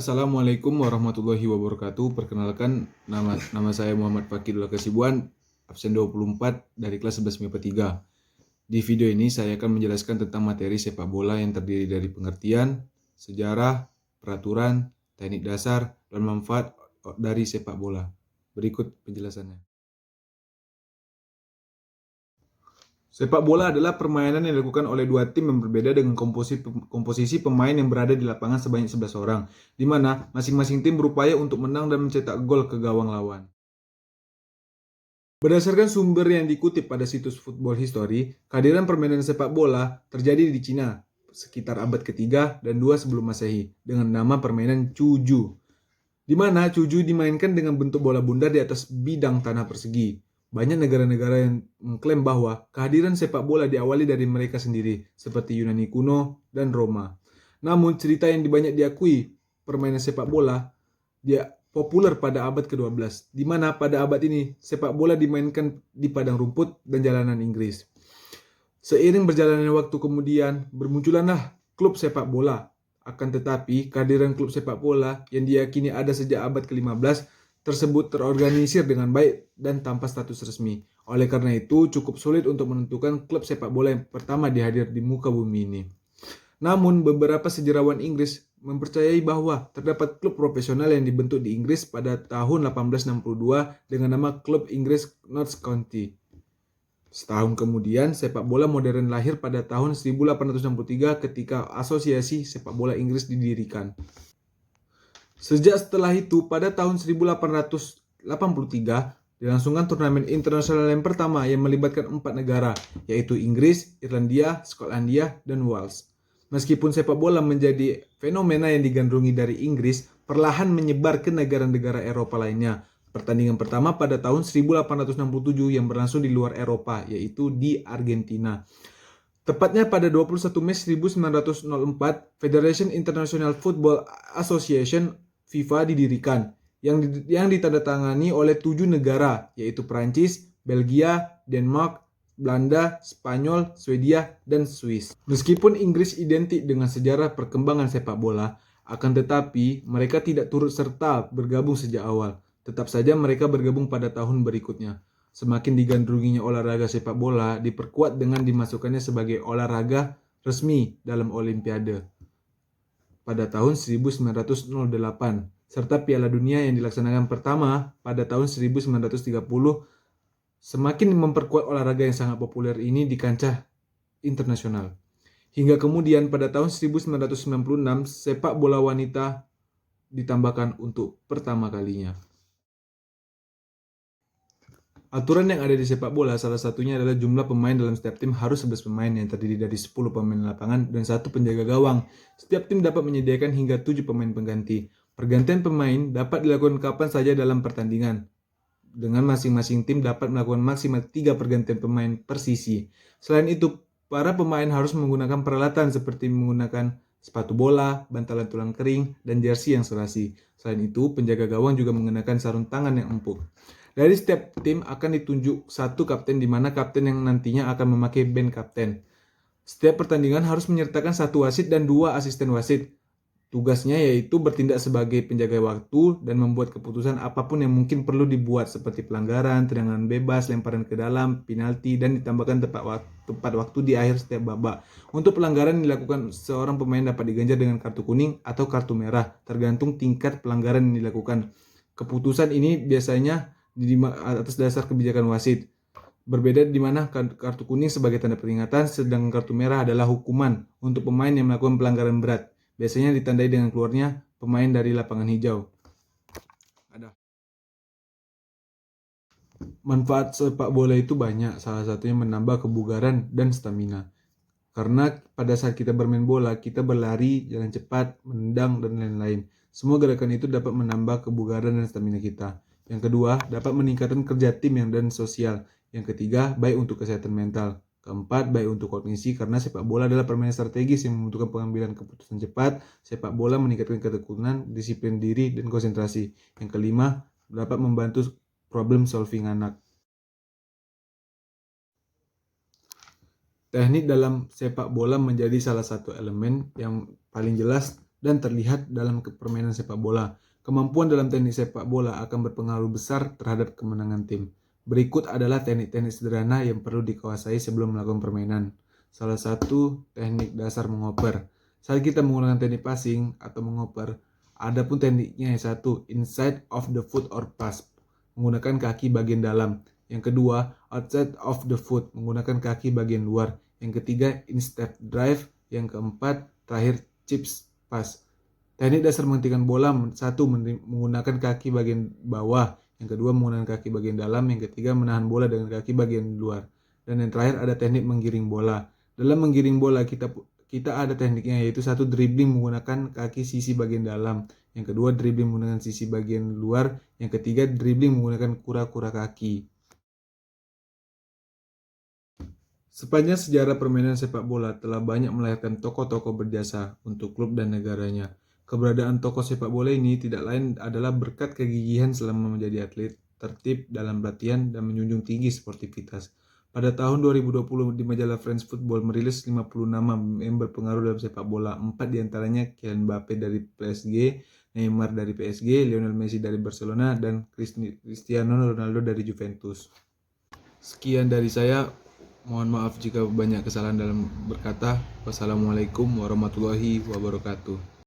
Assalamualaikum warahmatullahi wabarakatuh. Perkenalkan, nama saya Muhammad Fakirul Kasibuan, absen 24 dari kelas 11 MIPA 3. Di video ini saya akan menjelaskan tentang materi sepak bola yang terdiri dari pengertian, sejarah, peraturan, teknik dasar, dan manfaat dari sepak bola. Berikut penjelasannya. Sepak bola adalah permainan yang dilakukan oleh dua tim yang berbeda dengan komposisi pemain yang berada di lapangan sebanyak 11 orang, di mana masing-masing tim berupaya untuk menang dan mencetak gol ke gawang lawan. Berdasarkan sumber yang dikutip pada situs Football History, kehadiran permainan sepak bola terjadi di Cina sekitar abad ketiga dan 2 sebelum Masehi dengan nama permainan Cuju, di mana Cuju dimainkan dengan bentuk bola bundar di atas bidang tanah persegi. Banyak negara-negara yang mengklaim bahwa kehadiran sepak bola diawali dari mereka sendiri, seperti Yunani kuno dan Roma. Namun cerita yang banyak diakui permainan sepak bola dia populer pada abad ke-12, di mana pada abad ini sepak bola dimainkan di padang rumput dan jalanan Inggris. Seiring berjalannya waktu kemudian, bermunculanlah klub sepak bola. Akan tetapi, kehadiran klub sepak bola yang diyakini ada sejak abad ke-15 tersebut terorganisir dengan baik dan tanpa status resmi. Oleh karena itu, cukup sulit untuk menentukan klub sepak bola yang pertama dihadir di muka bumi ini. Namun, beberapa sejarawan Inggris mempercayai bahwa terdapat klub profesional yang dibentuk di Inggris pada tahun 1862 dengan nama Klub Inggris Notts County. Setahun kemudian, sepak bola modern lahir pada tahun 1863 ketika Asosiasi Sepak Bola Inggris didirikan. Sejak setelah itu, pada tahun 1883, dilangsungkan turnamen internasional yang pertama yang melibatkan 4 negara, yaitu Inggris, Irlandia, Skotlandia, dan Wales. Meskipun sepak bola menjadi fenomena yang digandrungi dari Inggris, perlahan menyebar ke negara-negara Eropa lainnya. Pertandingan pertama pada tahun 1867 yang berlangsung di luar Eropa, yaitu di Argentina. Tepatnya pada 21 Mei 1904, Federation International Football Association FIFA didirikan, yang ditandatangani oleh 7 negara, yaitu Prancis, Belgia, Denmark, Belanda, Spanyol, Swedia, dan Swiss. Meskipun Inggris identik dengan sejarah perkembangan sepak bola, akan tetapi mereka tidak turut serta bergabung sejak awal. Tetap saja mereka bergabung pada tahun berikutnya. Semakin digandrunginya olahraga sepak bola diperkuat dengan dimasukkannya sebagai olahraga resmi dalam Olimpiade pada tahun 1908 serta Piala Dunia yang dilaksanakan pertama pada tahun 1930 semakin memperkuat olahraga yang sangat populer ini di kancah internasional. Hingga kemudian pada tahun 1996 sepak bola wanita ditambahkan untuk pertama kalinya. Aturan yang ada di sepak bola salah satunya adalah jumlah pemain dalam setiap tim harus 11 pemain yang terdiri dari 10 pemain lapangan dan 1 penjaga gawang. Setiap tim dapat menyediakan hingga 7 pemain pengganti. Pergantian pemain dapat dilakukan kapan saja dalam pertandingan, dengan masing-masing tim dapat melakukan maksimal 3 pergantian pemain per sisi. Selain itu, para pemain harus menggunakan peralatan seperti menggunakan sepatu bola, bantalan tulang kering, dan jersey yang serasi. Selain itu, penjaga gawang juga menggunakan sarung tangan yang empuk. Dari setiap tim akan ditunjuk satu kapten di mana kapten yang nantinya akan memakai band kapten. Setiap pertandingan harus menyertakan 1 wasit dan 2 asisten wasit. Tugasnya yaitu bertindak sebagai penjaga waktu dan membuat keputusan apapun yang mungkin perlu dibuat seperti pelanggaran, tendangan bebas, lemparan ke dalam, penalti, dan ditambahkan tepat waktu di akhir setiap babak. Untuk pelanggaran yang dilakukan seorang pemain dapat diganjar dengan kartu kuning atau kartu merah, tergantung tingkat pelanggaran yang dilakukan. Keputusan ini biasanya atas dasar kebijakan wasit. Berbeda di mana kartu kuning sebagai tanda peringatan, sedangkan kartu merah adalah hukuman untuk pemain yang melakukan pelanggaran berat. Biasanya ditandai dengan keluarnya pemain dari lapangan hijau. Manfaat sepak bola itu banyak, salah satunya menambah kebugaran dan stamina. Karena pada saat kita bermain bola, kita berlari, jalan cepat, menendang, dan lain-lain. Semua gerakan itu dapat menambah kebugaran dan stamina kita. Yang kedua, dapat meningkatkan kerja tim dan sosial. Yang ketiga, baik untuk kesehatan mental. Keempat, baik untuk kognisi karena sepak bola adalah permainan strategis yang membutuhkan pengambilan keputusan cepat. Sepak bola meningkatkan ketekunan, disiplin diri, dan konsentrasi. Yang kelima, dapat membantu problem solving anak. Teknik dalam sepak bola menjadi salah satu elemen yang paling jelas dan terlihat dalam permainan sepak bola. Kemampuan dalam teknik sepak bola akan berpengaruh besar terhadap kemenangan tim. Berikut adalah teknik-teknik sederhana yang perlu dikuasai sebelum melakukan permainan. Salah satu, teknik dasar mengoper. Saat kita menggunakan teknik passing atau mengoper, ada pun tekniknya. Yang satu, inside of the foot or pass, menggunakan kaki bagian dalam. Yang kedua, outside of the foot, menggunakan kaki bagian luar. Yang ketiga, instep drive. Yang keempat, terakhir, chips pass. Teknik dasar menghentikan bola, satu, menggunakan kaki bagian bawah. Yang kedua, menggunakan kaki bagian dalam. Yang ketiga, menahan bola dengan kaki bagian luar. Dan yang terakhir ada teknik menggiring bola. Dalam menggiring bola kita ada tekniknya, yaitu satu, dribbling menggunakan kaki sisi bagian dalam. Yang kedua, dribbling menggunakan sisi bagian luar. Yang ketiga, dribbling menggunakan kura-kura kaki. Sepanjang sejarah permainan sepak bola telah banyak melahirkan tokoh-tokoh berjasa untuk klub dan negaranya. Keberadaan tokoh sepak bola ini tidak lain adalah berkat kegigihan selama menjadi atlet, tertib dalam latihan, dan menjunjung tinggi sportivitas. Pada tahun 2020, di majalah France Football merilis 50 nama yang berpengaruh dalam sepak bola. 4 diantaranya Kylian Mbappe dari PSG, Neymar dari PSG, Lionel Messi dari Barcelona, dan Cristiano Ronaldo dari Juventus. Sekian dari saya. Mohon maaf jika banyak kesalahan dalam berkata. Wassalamualaikum warahmatullahi wabarakatuh.